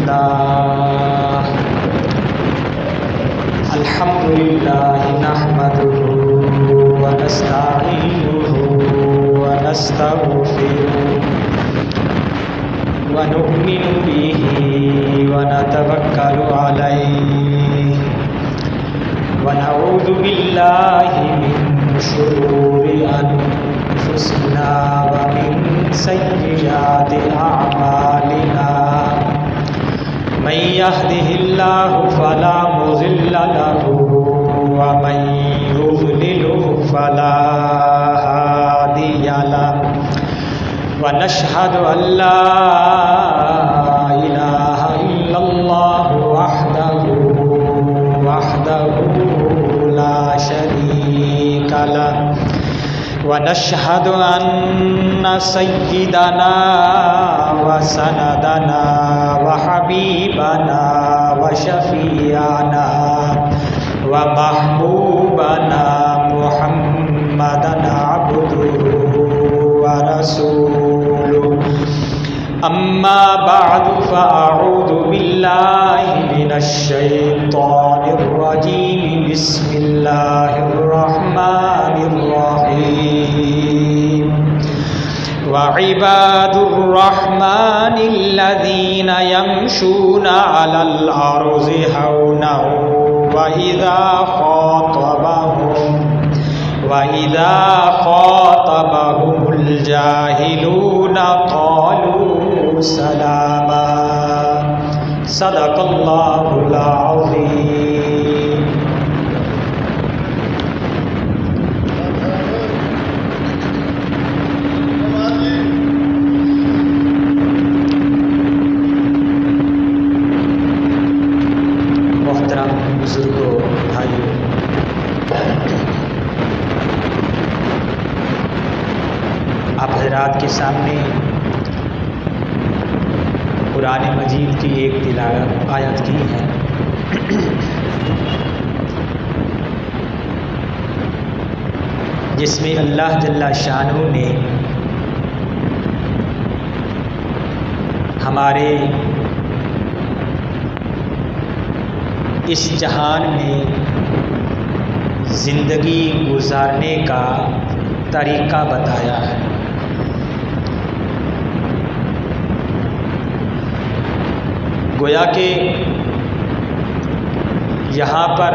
لله الحمد لله نحمده ونستعينه ونستغفره ونؤمن به ونتوكل عليه ونعوذ بالله من شرور أنفسنا ومن سيئات أعمالنا من يهده الله فلا مضل له ومن يضلله فلا هادي له ونشهد أن لا إله إلا الله وحده لا شريك له ونشهد أن سيدنا وسندنا وحبيبنا وشفيعنا ومحبوبنا محمدا عبده ورسوله أما بعد فأعوذ بالله من الشيطان الرجيم بسم الله الرحمن الرحيم وعباد الرحمن الذين يمشون على الأرض هونا وإذا خاطبهم الجاهلون قالوا سلاما صدق الله العظيم. محترم بزرگوں، بھائیوں، آپ حضرات کے سامنے قرآن مجید کی ایک تلاوت آیت کی ہے جس میں اللہ جل شانہ نے ہمارے اس جہان میں زندگی گزارنے کا طریقہ بتایا ہے. گویا کہ یہاں پر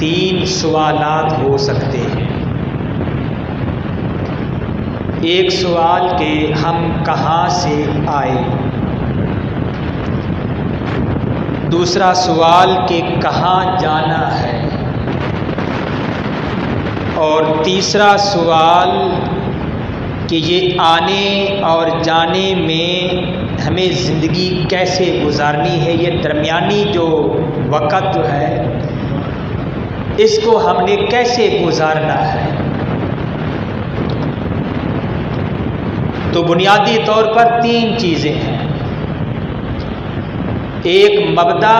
3 سوالات ہو سکتے ہیں. ایک سوال کہ ہم کہاں سے آئے، دوسرا سوال کہ کہاں جانا ہے، اور تیسرا سوال کہ یہ آنے اور جانے میں ہمیں زندگی کیسے گزارنی ہے. یہ درمیانی جو وقت جو ہے اس کو ہم نے کیسے گزارنا ہے. تو بنیادی طور پر 3 چیزیں ہیں. ایک مبدا،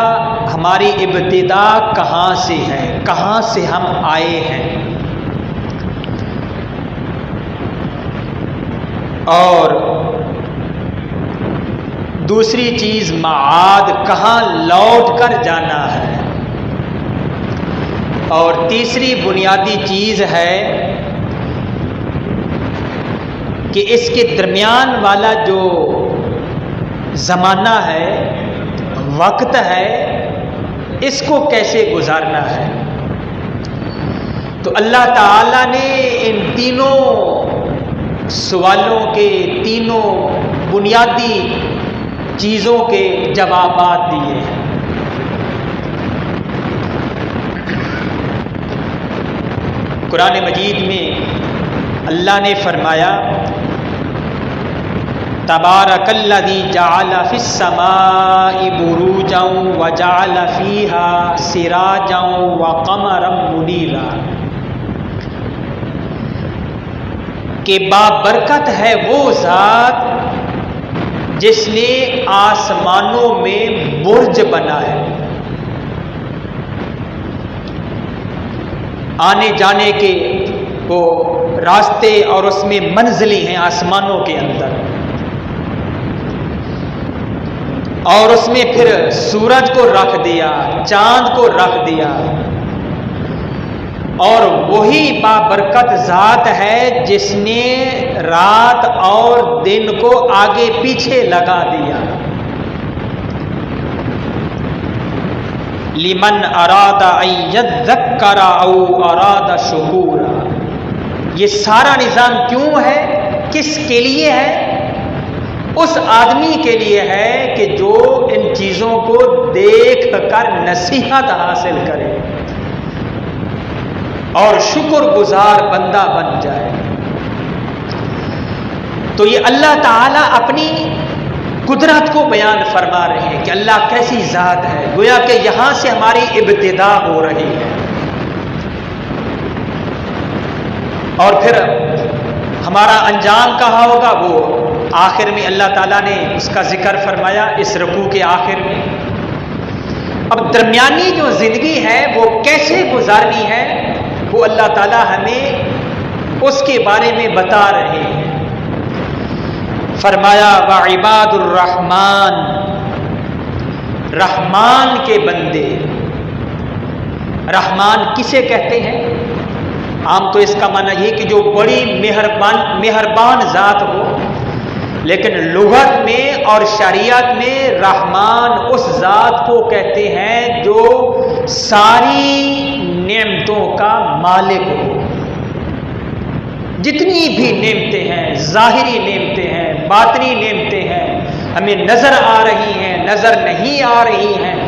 ہماری ابتدا کہاں سے ہے، کہاں سے ہم آئے ہیں، اور دوسری چیز معاد، کہاں لوٹ کر جانا ہے، اور تیسری بنیادی چیز ہے کہ اس کے درمیان والا جو زمانہ ہے، وقت ہے، اس کو کیسے گزارنا ہے. تو اللہ تعالیٰ نے ان تینوں سوالوں کے، تینوں بنیادی چیزوں کے جوابات دیے ہیں. قرآن مجید میں اللہ نے فرمایا تبارک الذی جعل فی السماء بروجا وجعل فیہا سراجا وقمرا منیرا، کہ بابرکت ہے وہ ذات جس نے آسمانوں میں برج بنائے. آنے جانے کے وہ راستے اور اس میں منزلیں ہیں آسمانوں کے اندر. اور اس میں پھر سورج کو رکھ دیا، چاند کو رکھ دیا، اور وہی بابرکت ذات ہے جس نے رات اور دن کو آگے پیچھے لگا دیا۔ لمن اراد ان یذکر او اراد شکورا، یہ سارا نظام کیوں ہے، کس کے لیے ہے؟ اس آدمی کے لیے ہے کہ جو ان چیزوں کو دیکھ کر نصیحت حاصل کرے اور شکر گزار بندہ بن جائے۔ تو یہ اللہ تعالیٰ اپنی قدرت کو بیان فرما رہے ہیں کہ اللہ کیسی ذات ہے، گویا کہ یہاں سے ہماری ابتدا ہو رہی ہے۔ اور پھر ہمارا انجام کہاں ہوگا، وہ آخر میں اللہ تعالیٰ نے اس کا ذکر فرمایا اس رکوع کے آخر میں۔ اب درمیانی جو زندگی ہے وہ کیسے گزارنی ہے، وہ اللہ تعالیٰ ہمیں اس کے بارے میں بتا رہے ہیں۔ فرمایا وعباد الرحمن، رحمان کے بندے۔ رحمان کسے کہتے ہیں؟ عام تو اس کا معنی یہ کہ جو بڑی مہربان ذات ہو، لیکن لغت میں اور شریعت میں رحمان اس ذات کو کہتے ہیں جو ساری نعمتوں کا مالک ہو۔ جتنی بھی نعمتیں ہیں، ظاہری نعمتیں ہیں، باطنی نعمتیں ہیں، ہمیں نظر آ رہی ہیں، نظر نہیں آ رہی ہیں،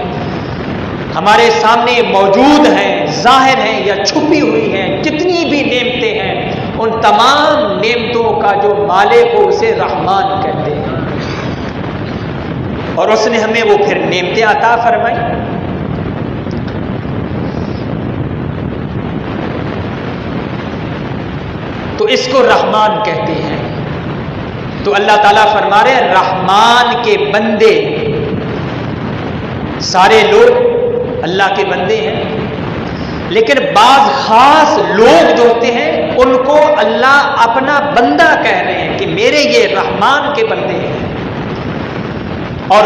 ہمارے سامنے موجود ہیں، ظاہر ہیں یا چھپی ہوئی ہیں، جتنی بھی نعمتیں ہیں، ان تمام نعمتوں کا جو مالک ہو اسے رحمان کہتے ہیں۔ اور اس نے ہمیں وہ پھر نعمتیں عطا فرمائی۔ تو اس کو رحمان کہتے ہیں۔ تو اللہ تعالیٰ فرما رہے ہیں رحمان کے بندے، سارے لوگ اللہ کے بندے ہیں، لیکن بعض خاص لوگ جو ہوتے ہیں ان کو اللہ اپنا بندہ کہہ رہے ہیں کہ میرے یہ رحمان کے بندے ہیں۔ اور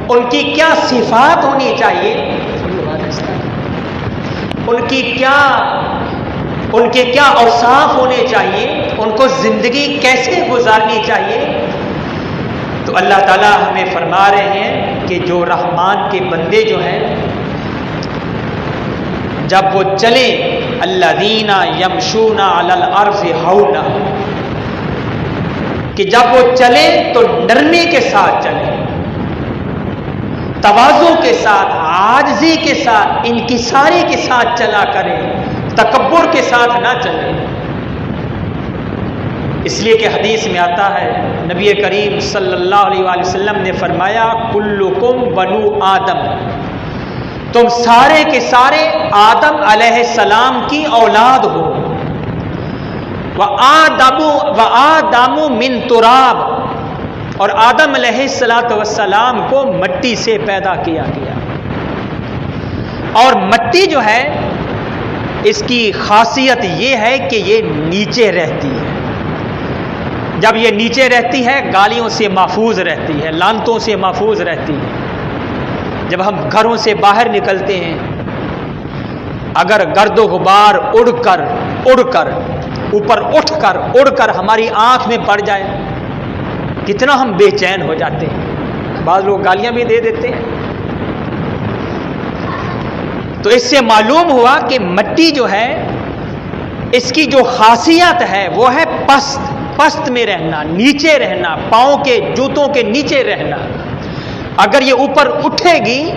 ان کی کیا صفات ہونی چاہیے، ان کے کیا اوصاف ہونے چاہیے، ان کو زندگی کیسے گزارنی چاہیے، تو اللہ تعالیٰ ہمیں فرما رہے ہیں کہ جو رحمان کے بندے جو ہیں جب وہ چلیں الذین یمشون علی الارض ہونا، کہ جب وہ چلیں تو نرمی کے ساتھ چلیں، تواضع کے ساتھ، عاجزی کے ساتھ، انکساری کے ساتھ چلا کریں، تکبر کے ساتھ نہ چلیں۔ اس لیے کہ حدیث میں آتا ہے نبی کریم صلی اللہ علیہ وآلہ وسلم نے فرمایا کلکم بنو آدم، تم سارے کے سارے آدم علیہ السلام کی اولاد ہو، وآدم من تراب، اور آدم علیہ السلام کو مٹی سے پیدا کیا گیا۔ اور مٹی جو ہے اس کی خاصیت یہ ہے کہ یہ نیچے رہتی ہے۔ جب یہ نیچے رہتی ہے گالیوں سے محفوظ رہتی ہے، لعنتوں سے محفوظ رہتی ہے۔ جب ہم گھروں سے باہر نکلتے ہیں، اگر گرد و غبار اڑ کر اوپر اڑ کر ہماری آنکھ میں پڑ جائے کتنا ہم بے چین ہو جاتے ہیں، بعض لوگ گالیاں بھی دے دیتے ہیں۔ تو اس سے معلوم ہوا کہ مٹی جو ہے اس کی جو خاصیت ہے وہ ہے پست میں رہنا، نیچے رہنا، پاؤں کے جوتوں کے نیچے رہنا۔ اگر یہ اوپر اٹھے گی،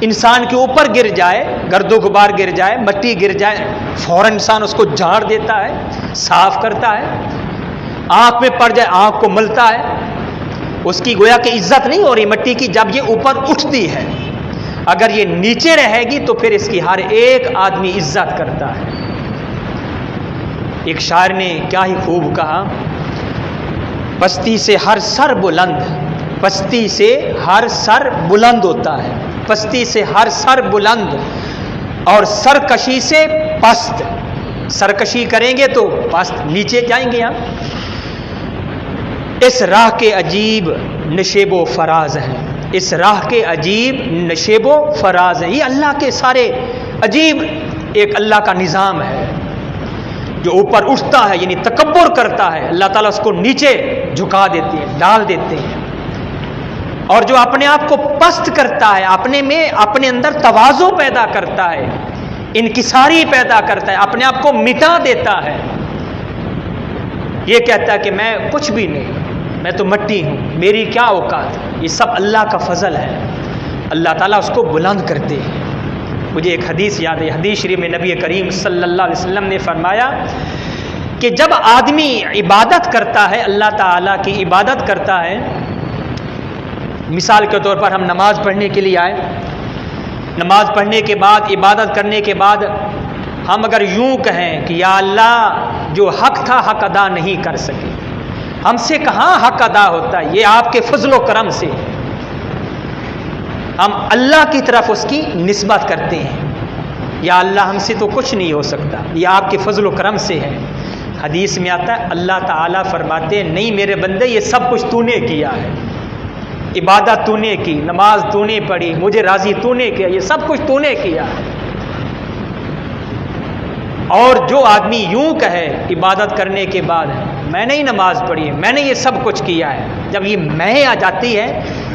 انسان کے اوپر گر جائے، گرد و غبار گر جائے، مٹی گر جائے، فوراً انسان اس کو جھاڑ دیتا ہے، صاف کرتا ہے، آنکھ میں پڑ جائے آنکھ کو ملتا ہے، اس کی گویا کہ عزت نہیں ہو رہی مٹی کی جب یہ اوپر اٹھتی ہے۔ اگر یہ نیچے رہے گی تو پھر اس کی ہر ایک آدمی عزت کرتا ہے۔ ایک شاعر نے کیا ہی خوب کہا، پستی سے ہر سر بلند، پستی سے ہر سر بلند ہوتا ہے، پستی سے ہر سر بلند، اور سرکشی سے پست، سرکشی کریں گے تو پست نیچے جائیں گے۔ اس راہ کے عجیب نشیب و فراز ہیں، اس راہ کے عجیب نشیب و فراز ہیں. یہ اللہ کے سارے عجیب ایک اللہ کا نظام ہے. جو اوپر اٹھتا ہے یعنی تکبر کرتا ہے، اللہ تعالیٰ اس کو نیچے جھکا دیتے ہیں، ڈال دیتے ہیں. اور جو اپنے آپ کو پست کرتا ہے، اپنے اندر تواضع پیدا کرتا ہے، انکساری پیدا کرتا ہے، اپنے آپ کو مٹا دیتا ہے، یہ کہتا ہے کہ میں کچھ بھی نہیں، میں تو مٹی ہوں، میری کیا اوقات. یہ سب اللہ کا فضل ہے. اللہ تعالیٰ اس کو بلند کرتے ہیں. مجھے ایک حدیث یاد ہے، حدیث شریف میں نبی کریم صلی اللہ علیہ وسلم نے فرمایا کہ جب آدمی عبادت کرتا ہے، اللہ تعالیٰ کی عبادت کرتا ہے، مثال کے طور پر ہم نماز پڑھنے کے لیے آئے، نماز پڑھنے کے بعد عبادت کرنے کے بعد ہم اگر یوں کہیں کہ یا اللہ جو حق تھا حق ادا نہیں کر سکے، ہم سے کہاں حق ادا ہوتا ہے، یہ آپ کے فضل و کرم سے. ہم اللہ کی طرف اس کی نسبت کرتے ہیں، یا اللہ ہم سے تو کچھ نہیں ہو سکتا، یہ آپ کے فضل و کرم سے ہے. حدیث میں آتا ہے اللہ تعالیٰ فرماتے ہیں نہیں میرے بندے، یہ سب کچھ تو نے کیا ہے، عبادت تو نے کی، نماز تو نے پڑھی، مجھے راضی تو نے کیا، یہ سب کچھ تو نے کیا ہے. اور جو آدمی یوں کہے عبادت کرنے کے بعد میں نے ہی نماز پڑھی ہے، میں نے یہ سب کچھ کیا ہے، جب یہ میں آ جاتی ہے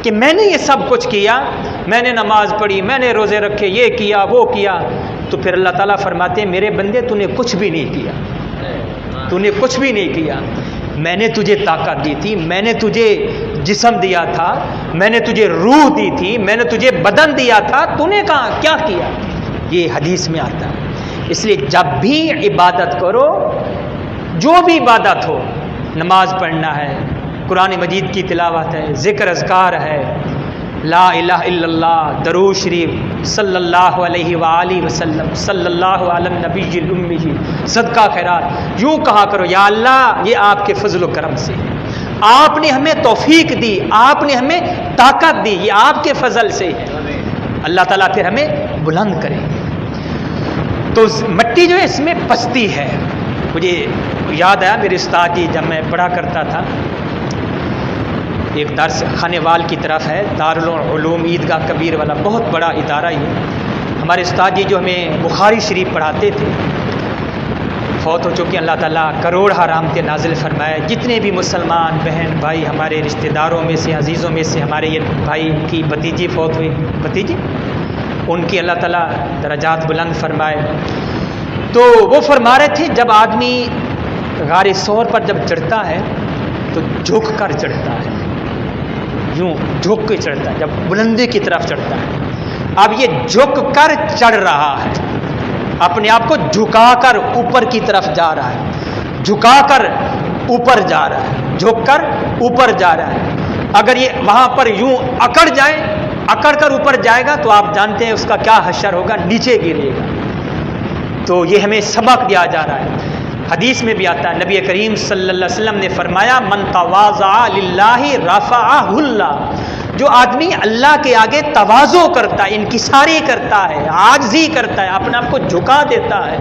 کہ میں نے یہ سب کچھ کیا، میں نے نماز پڑھی، میں نے روزے رکھے، یہ کیا وہ کیا، تو پھر اللہ تعالیٰ فرماتے ہیں میرے بندے تو نے کچھ بھی نہیں کیا، تو نے کچھ بھی نہیں کیا. میں نے تجھے طاقت دی تھی، میں نے تجھے جسم دیا تھا، میں نے تجھے روح دی تھی، میں نے تجھے بدن دیا تھا، تو نے کہا کیا کیا. یہ حدیث میں آتا ہے. اس لیے جب بھی عبادت کرو، جو بھی عبادت ہو، نماز پڑھنا ہے، قرآن مجید کی تلاوت ہے، ذکر اذکار ہے، لا الہ الا اللہ، درود شریف صلی اللہ علیہ وآلہ وسلم، صلی اللہ علی النبی الامی، صدقہ خیرات، یوں کہا کرو یا اللہ یہ آپ کے فضل و کرم سے، آپ نے ہمیں توفیق دی، آپ نے ہمیں طاقت دی، یہ آپ کے فضل سے ہے. اللہ تعالیٰ پھر ہمیں بلند کریں گے. تو مٹی جو ہے اس میں پستی ہے. مجھے یاد آیا میرے استاد جی جب میں پڑھا کرتا تھا، ایک درس خانے وال کی طرف ہے، دارالعلوم عیدگاہ کبیر والا، بہت بڑا ادارہ یہ. ہمارے استاد جی جو ہمیں بخاری شریف پڑھاتے تھے فوت ہو چکے، اللہ تعالیٰ کروڑ رحمتیں نازل فرمائے. جتنے بھی مسلمان بہن بھائی ہمارے رشتہ داروں میں سے، عزیزوں میں سے، ہمارے یہ بھائی کی بھتیجی فوت ہوئی، بھتیجی، ان کی اللہ تعالیٰ درجات بلند فرمائے. تو وہ فرما رہے تھے جب آدمی غار ثور پر جب چڑھتا ہے تو جھک کر چڑھتا ہے، یوں جھک کے چڑھتا ہے، جب بلندی کی طرف چڑھتا ہے. اب یہ جھک کر چڑھ رہا ہے، اپنے آپ کو جھکا کر اوپر کی طرف جا رہا ہے، جھکا کر اوپر جا رہا ہے، جھک کر اوپر جا رہا ہے. اگر یہ وہاں پر یوں اکڑ جائے، اکڑ کر اوپر جائے گا تو آپ جانتے ہیں اس کا کیا حشر ہوگا، نیچے گرے گا. تو یہ ہمیں سبق دیا جا رہا ہے. حدیث میں بھی آتا ہے، نبی کریم صلی اللہ علیہ وسلم نے فرمایا من تواضع للہ رفعہ اللہ، جو آدمی اللہ کے آگے تواضع کرتا ہے، انکساری کرتا ہے، عاجزی کرتا ہے، اپنے آپ کو جھکا دیتا ہے،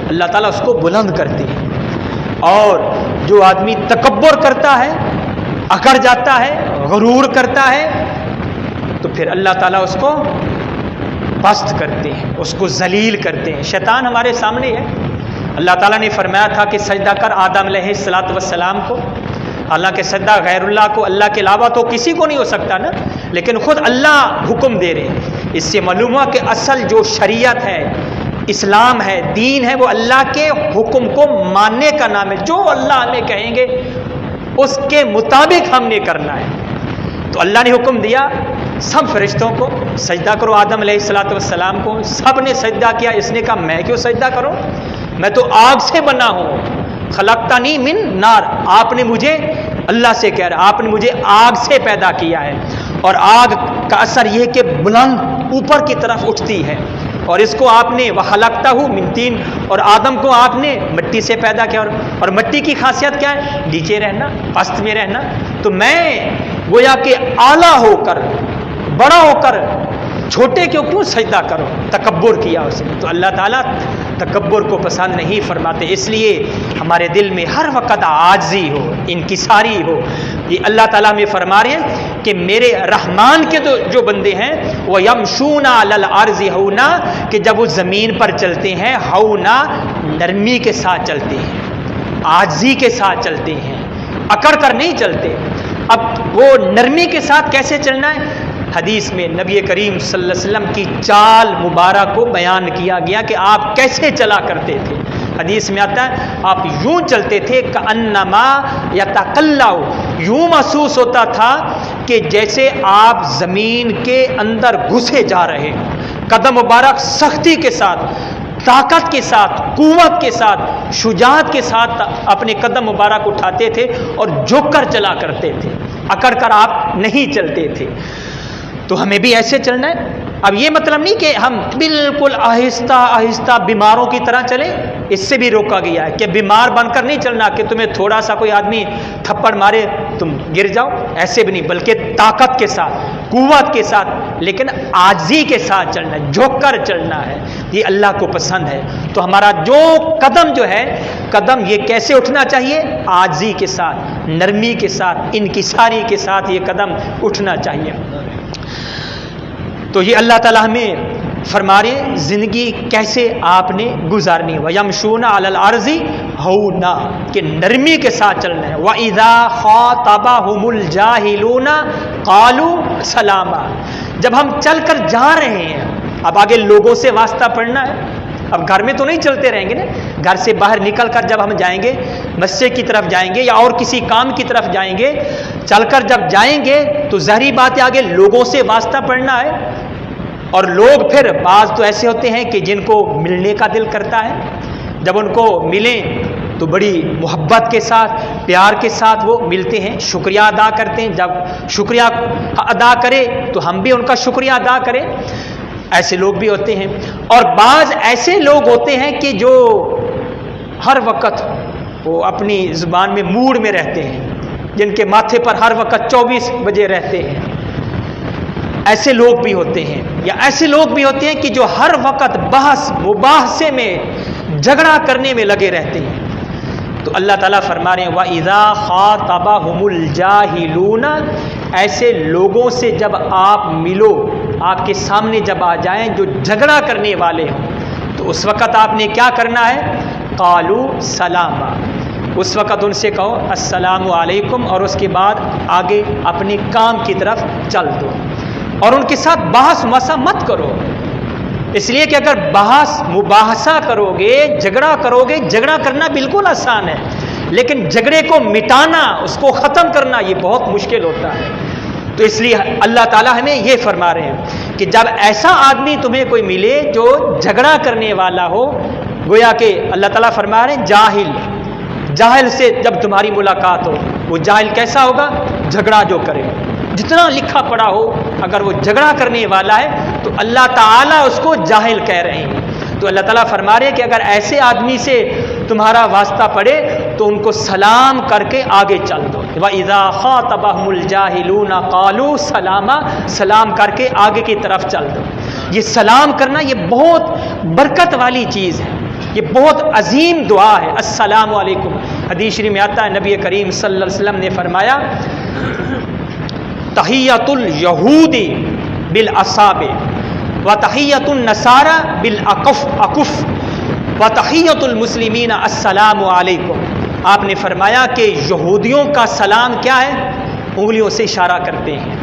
اللہ تعالیٰ اس کو بلند کرتے ہیں. اور جو آدمی تکبر کرتا ہے، اکڑ جاتا ہے، غرور کرتا ہے، تو پھر اللہ تعالیٰ اس کو پست کرتے ہیں، اس کو ذلیل کرتے ہیں. شیطان ہمارے سامنے ہے. اللہ تعالیٰ نے فرمایا تھا کہ سجدہ کر آدم علیہ السلام کو، حالانکہ سجدہ غیر اللہ کو، اللہ کے علاوہ تو کسی کو نہیں ہو سکتا نا، لیکن خود اللہ حکم دے رہے ہیں. اس سے معلوم ہوا کہ اصل جو شریعت ہے، اسلام ہے، دین ہے، وہ اللہ کے حکم کو ماننے کا نام ہے. جو اللہ ہمیں کہیں گے اس کے مطابق ہم نے کرنا ہے. تو اللہ نے حکم دیا سب فرشتوں کو سجدہ کرو، آدم علیہ السلام کو، سب نے سجدہ کیا. اس نے کہا میں کیوں سجدہ کروں، میں تو آگ سے بنا ہوں، خلقتنی من نار، آپ نے مجھے، اللہ سے کہہ رہا، آپ نے مجھے آگ سے پیدا کیا ہے. اور آگ کا اثر یہ کہ بلند اوپر کی طرف اٹھتی ہے، اور اس کو آپ نے وَخَلَقْتَهُ مِن طِينٍ، اور آدم کو آپ نے مٹی سے پیدا کیا. اور مٹی کی خاصیت کیا ہے، نیچے رہنا، پست میں رہنا. تو میں گویا کہ اعلیٰ ہو کر، بڑا ہو کر چھوٹے کیوں سجدہ کرو، تکبر کیا اس نے. تو اللہ تعالیٰ تکبر کو پسند نہیں فرماتے. اس لیے ہمارے دل میں ہر وقت عاجزی ہو، انکساری ہو. یہ اللہ تعالیٰ میں فرما رہے ہیں کہ میرے رحمان کے جو بندے ہیں وہ یمشون علی الارض ہونا، کہ جب وہ زمین پر چلتے ہیں ہونا نرمی کے ساتھ چلتے ہیں، عاجزی کے ساتھ چلتے ہیں، اکڑ کر نہیں چلتے۔ اب وہ نرمی کے ساتھ کیسے چلنا ہے؟ حدیث میں نبی کریم صلی اللہ علیہ وسلم کی چال مبارک کو بیان کیا گیا کہ آپ کیسے چلا کرتے تھے۔ حدیث میں آتا ہے آپ یوں چلتے تھے کأنما یتقلع، یوں محسوس ہوتا تھا کہ جیسے آپ زمین کے اندر گھسے جا رہے ہوں۔ قدم مبارک سختی کے ساتھ، طاقت کے ساتھ، قوت کے ساتھ، شجاعت کے ساتھ اپنے قدم مبارک اٹھاتے تھے اور جھک کر چلا کرتے تھے، اکڑ کر آپ نہیں چلتے تھے۔ تو ہمیں بھی ایسے چلنا ہے۔ اب یہ مطلب نہیں کہ ہم بالکل آہستہ آہستہ بیماروں کی طرح چلیں، اس سے بھی روکا گیا ہے کہ بیمار بن کر نہیں چلنا کہ تمہیں تھوڑا سا کوئی آدمی تھپڑ مارے تم گر جاؤ، ایسے بھی نہیں، بلکہ طاقت کے ساتھ، قوت کے ساتھ، لیکن عاجزی کے ساتھ چلنا ہے، جھک کر چلنا ہے، یہ اللہ کو پسند ہے۔ تو ہمارا جو قدم جو ہے، قدم یہ کیسے اٹھنا چاہیے؟ عاجزی کے ساتھ، نرمی کے ساتھ، انکساری کے ساتھ یہ قدم اٹھنا چاہیے۔ تو یہ اللہ تعالیٰ ہمیں فرما رہے ہیں زندگی کیسے آپ نے گزارنی ہے۔ وَيَمْشُونَ عَلَى الْأَرْضِ هَوْنًا، کہ نرمی کے ساتھ چلنا ہے۔ وَإِذَا خَاطَبَهُمُ الْجَاهِلُونَ قَالُوا سَلَامًا، جب ہم چل کر جا رہے ہیں، اب آگے لوگوں سے واسطہ پڑھنا ہے، اب گھر میں تو نہیں چلتے رہیں گے نا، گھر سے باہر نکل کر جب ہم جائیں گے، مسجد کی طرف جائیں گے یا اور کسی کام کی طرف جائیں گے، چل کر جب جائیں گے تو ظاہری بات ہے آگے لوگوں سے واسطہ پڑھنا ہے۔ اور لوگ پھر بعض تو ایسے ہوتے ہیں کہ جن کو ملنے کا دل کرتا ہے، جب ان کو ملیں تو بڑی محبت کے ساتھ، پیار کے ساتھ وہ ملتے ہیں، شکریہ ادا کرتے ہیں، جب شکریہ ادا کرے تو ہم بھی ان کا شکریہ ادا کریں، ایسے لوگ بھی ہوتے ہیں۔ اور بعض ایسے لوگ ہوتے ہیں کہ جو ہر وقت وہ اپنی زبان میں موڈ میں رہتے ہیں، جن کے ماتھے پر ہر وقت 24 بجے رہتے ہیں، ایسے لوگ بھی ہوتے ہیں۔ یا ایسے لوگ بھی ہوتے ہیں کہ جو ہر وقت بحث مباحثے میں، جھگڑا کرنے میں لگے رہتے ہیں۔ تو اللہ تعالیٰ فرما رہے ہیں وَإِذَا خَاطَبَهُمُ الْجَاهِلُونَ، ایسے لوگوں سے جب آپ ملو، آپ کے سامنے جب آ جائیں جو جھگڑا کرنے والے ہوں، تو اس وقت آپ نے کیا کرنا ہے؟ قَالُوا سَلَامًا، اس وقت ان سے کہو السلام علیکم، اور اس کے بعد آگے اپنے کام کی طرف چل دو، اور ان کے ساتھ بحث مسا مت کرو، اس لیے کہ اگر بحث مباحثہ کرو گے، جھگڑا کرو گے، جھگڑا کرنا بالکل آسان ہے، لیکن جھگڑے کو مٹانا، اس کو ختم کرنا یہ بہت مشکل ہوتا ہے۔ تو اس لیے اللہ تعالیٰ ہمیں یہ فرما رہے ہیں کہ جب ایسا آدمی تمہیں کوئی ملے جو جھگڑا کرنے والا ہو، گویا کہ اللہ تعالیٰ فرما رہے ہیں جاہل سے جب تمہاری ملاقات ہو، وہ جاہل کیسا ہوگا؟ جھگڑا جو کرے، جتنا لکھا پڑا ہو، اگر وہ جھگڑا کرنے والا ہے تو اللہ تعالیٰ اس کو جاہل کہہ رہے ہیں۔ تو اللہ تعالیٰ فرما رہے ہیں کہ اگر ایسے آدمی سے تمہارا واسطہ پڑے تو ان کو سلام کر کے آگے چل دو۔ وَإِذَا خَاطَبَهُمُ الْجَاهِلُونَ قَالُوا سَلَامًا، سلام کر کے آگے کی طرف چل دو۔ یہ سلام کرنا یہ بہت برکت والی چیز ہے، یہ بہت عظیم دعا ہے، السلام علیکم۔ حدیث شریف میں آتا ہے نبی کریم صلی اللہ علیہ وسلم نے فرمایا تحیۃ الیہود بالاصابع وتحیۃ النصارى بالاکف وتحیۃ المسلمین السلام علیکم۔ آپ نے فرمایا کہ یہودیوں کا سلام کیا ہے؟ انگلیوں سے اشارہ کرتے ہیں،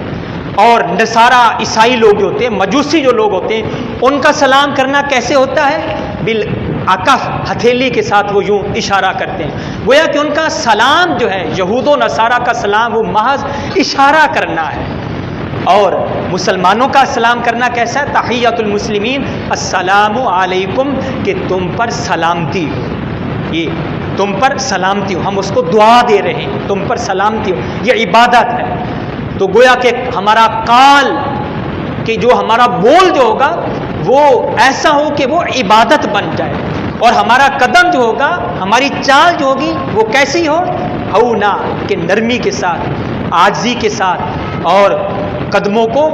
اور نصارہ عیسائی لوگ جو ہوتے ہیں، مجوسی جو لوگ ہوتے ہیں، ان کا سلام کرنا کیسے ہوتا ہے؟ بالاکف، ہتھیلی کے ساتھ وہ یوں اشارہ کرتے ہیں۔ گویا کہ ان کا سلام جو ہے، یہود و نصارہ کا سلام، وہ محض اشارہ کرنا ہے۔ اور مسلمانوں کا سلام کرنا کیسا ہے؟ تحیۃ المسلمین السلام علیکم، کہ تم پر سلامتی ہو، یہ تم پر سلامتی ہو، ہم اس کو دعا دے رہے ہیں، تم پر سلامتی ہو، یہ عبادت ہے۔ تو گویا کہ ہمارا کال کہ جو ہمارا بول جو ہوگا وہ ایسا ہو کہ وہ عبادت بن جائے، اور ہمارا قدم جو ہوگا، ہماری چال جو ہوگی وہ کیسی ہو؟ ہونا، کہ نرمی کے ساتھ، عاجزی کے ساتھ، اور قدموں کو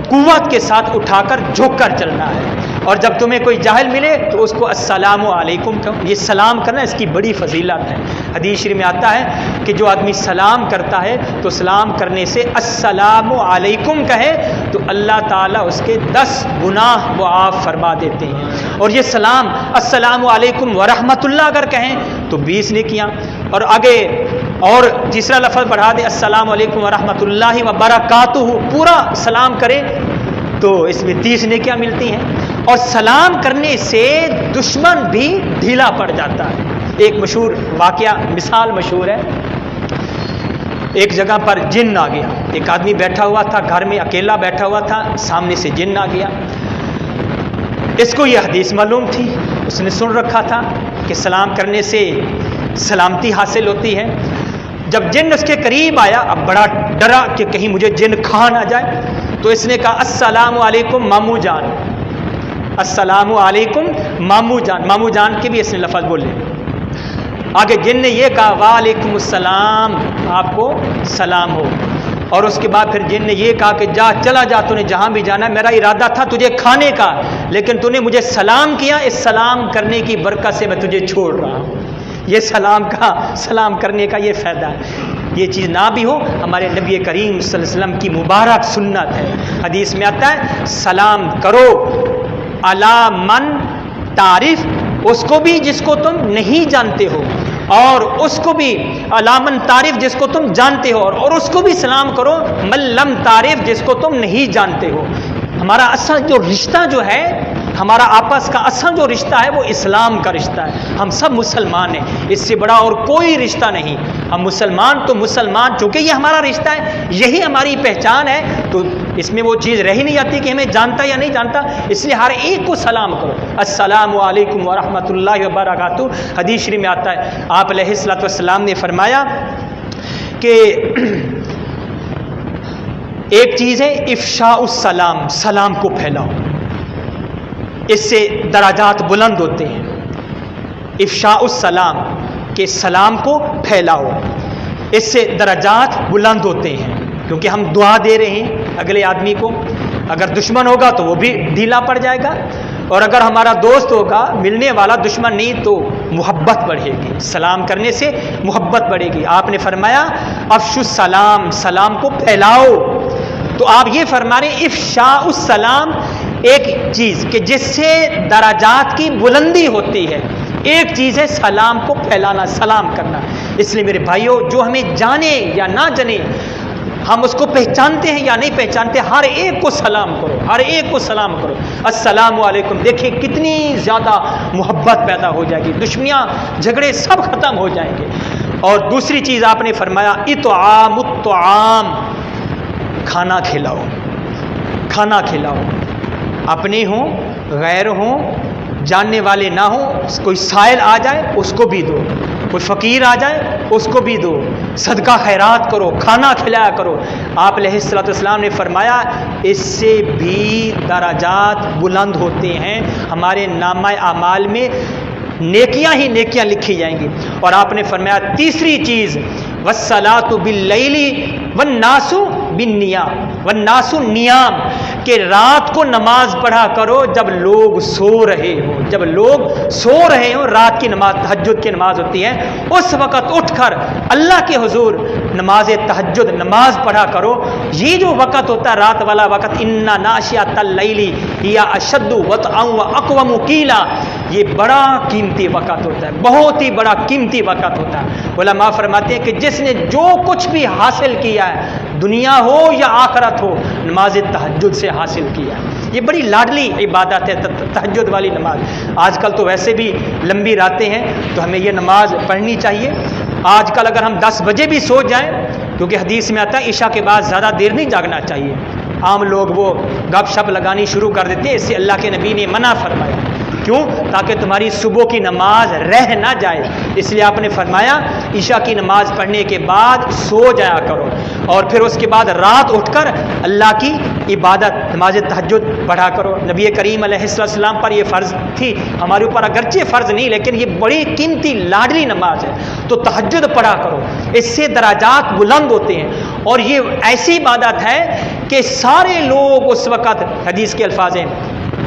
قوت کے ساتھ اٹھا کر جھک کر چلنا ہے۔ اور جب تمہیں کوئی جاہل ملے تو اس کو السلام علیکم کہو. یہ سلام کرنا اس کی بڑی فضیلت ہے. حدیث شریف میں آتا ہے کہ جو آدمی سلام کرتا ہے تو سلام کرنے سے السلام علیکم کہے تو اللہ تعالیٰ اس کے 10 گناہ معاف فرما دیتے ہیں. اور یہ سلام السلام علیکم ورحمۃ اللہ اگر کہیں تو 20 نیکیاں. اور آگے اور تیسرا لفظ بڑھا دے السلام علیکم ورحمۃ اللہ وبرکاتہ, پورا سلام کرے تو اس میں 30 نیکیاں ملتی ہیں. اور سلام کرنے سے دشمن بھی ڈھیلا پڑ جاتا ہے. ایک مشہور واقعہ مثال مشہور ہے. ایک جگہ پر جن آ گیا. ایک آدمی بیٹھا ہوا تھا گھر میں, اکیلا بیٹھا ہوا تھا, سامنے سے جن آ گیا. اس کو یہ حدیث معلوم تھی, اس نے سن رکھا تھا کہ سلام کرنے سے سلامتی حاصل ہوتی ہے. جب جن اس کے قریب آیا, اب بڑا ڈرا کہ کہیں مجھے جن کھا نہ جائے, تو اس نے کہا السلام علیکم مامو جان. السلام علیکم مامو جان. مامو جان کے بھی اس نے لفظ بولے. آگے جن نے یہ کہا وعلیکم السلام, آپ کو سلام ہو. اور اس کے بعد پھر جن نے یہ کہا کہ جا چلا جا, تو نے جہاں بھی جانا ہے, میرا ارادہ تھا تجھے کھانے کا, لیکن تو نے مجھے سلام کیا, اس سلام کرنے کی برکت سے میں تجھے چھوڑ رہا ہوں. یہ سلام کرنے کا یہ فائدہ ہے. یہ چیز نہ بھی ہو, ہمارے نبی کریم صلی اللہ علیہ وسلم کی مبارک سنت ہے. حدیث میں آتا ہے سلام کرو علی من تعریف, اس کو بھی جس کو تم نہیں جانتے ہو, اور اس کو بھی علی من تعریف جس کو تم جانتے ہو, اور اس کو بھی سلام کرو من لم تعریف جس کو تم نہیں جانتے ہو. ہمارا اصل جو رشتہ جو ہے, ہمارا آپس کا اصل جو رشتہ ہے وہ اسلام کا رشتہ ہے. ہم سب مسلمان ہیں, اس سے بڑا اور کوئی رشتہ نہیں. ہم مسلمان تو مسلمان, چونکہ یہ ہمارا رشتہ ہے, یہی ہماری پہچان ہے, تو اس میں وہ چیز رہ ہی نہیں جاتی کہ ہمیں جانتا یا نہیں جانتا. اس لیے ہر ایک کو سلام کرو, السلام علیکم ورحمۃ اللہ وبرکاتہ. حدیث شریف میں آتا ہے آپ علیہ الصلوۃ والسلام نے فرمایا کہ ایک چیز ہے افشاء السلام, سلام کو پھیلاؤ, اس سے درجات بلند ہوتے ہیں. افشاء السلام کہ سلام کو پھیلاؤ, اس سے درجات بلند ہوتے ہیں, کیونکہ ہم دعا دے رہے ہیں اگلے آدمی کو. اگر دشمن ہوگا تو وہ بھی ڈھیلا پڑ جائے گا, اور اگر ہمارا دوست ہوگا, ملنے والا دشمن نہیں, تو محبت بڑھے گی. سلام کرنے سے محبت بڑھے گی. آپ نے فرمایا افشوا السلام, سلام کو پھیلاؤ. تو آپ یہ فرما رہے ہیں افشاء السلام ایک چیز کہ جس سے درجات کی بلندی ہوتی ہے, ایک چیز ہے سلام کو پھیلانا, سلام کرنا. اس لیے میرے بھائیوں, جو ہمیں جانے یا نہ جانے, ہم اس کو پہچانتے ہیں یا نہیں پہچانتے, ہر ایک کو سلام کرو, ہر ایک کو سلام کرو. السلام علیکم. دیکھیں کتنی زیادہ محبت پیدا ہو جائے گی, دشمنیاں جھگڑے سب ختم ہو جائیں گے. اور دوسری چیز آپ نے فرمایا اطعام الطعام, کھانا کھلاؤ, کھانا کھلاؤ. اپنے ہوں, غیر ہوں, جاننے والے نہ ہوں, کوئی سائل آ جائے اس کو بھی دو, کوئی فقیر آ جائے اس کو بھی دو, صدقہ خیرات کرو, کھانا کھلایا کرو. آپ علیہ الصلوۃ والسلام نے فرمایا اس سے بھی درجات بلند ہوتے ہیں, ہمارے نامہ اعمال میں نیکیاں ہی نیکیاں لکھی جائیں گی. اور آپ نے فرمایا تیسری چیز والصلاۃ باللیل والناس بالنیام, والناس نیام, کہ رات کو نماز پڑھا کرو جب لوگ سو رہے ہوں. جب لوگ سو رہے ہوں, رات کی نماز تہجد کی نماز ہوتی ہے, اس وقت اٹھ کر اللہ کے حضور نماز تہجد نماز پڑھا کرو. یہ جو وقت ہوتا ہے رات والا وقت, انا ناشئۃ اللیل ہی اشد وطئا واقوم قیلا, یہ بڑا قیمتی وقت ہوتا ہے, بہت ہی بڑا قیمتی وقت ہوتا ہے. علماء فرماتے ہیں کہ جس نے جو کچھ بھی حاصل کیا ہے, دنیا ہو یا آخرت ہو, نماز تہجد سے حاصل کیا ہے. یہ بڑی لاڈلی عبادت ہے تہجد والی نماز. آج کل تو ویسے بھی لمبی راتیں ہیں, تو ہمیں یہ نماز پڑھنی چاہیے. آج کل اگر ہم 10 بجے بھی سو جائیں, کیونکہ حدیث میں آتا ہے عشاء کے بعد زیادہ دیر نہیں جاگنا چاہیے. عام لوگ وہ گپ شپ لگانی شروع کر دیتے ہیں, اس سے اللہ کے نبی نے منع فرمایا. کیوں؟ تاکہ تمہاری صبح کی نماز رہ نہ جائے. اس لیے آپ نے فرمایا عشاء کی نماز پڑھنے کے بعد سو جایا کرو, اور پھر اس کے بعد رات اٹھ کر اللہ کی عبادت نماز تہجد پڑھا کرو. نبی کریم علیہ السلام پر یہ فرض تھی, ہمارے اوپر اگرچہ فرض نہیں, لیکن یہ بڑی قیمتی لاڈلی نماز ہے, تو تہجد پڑھا کرو. اس سے درجات بلند ہوتے ہیں, اور یہ ایسی عبادت ہے کہ سارے لوگ اس وقت, حدیث کے الفاظ ہیں,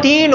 3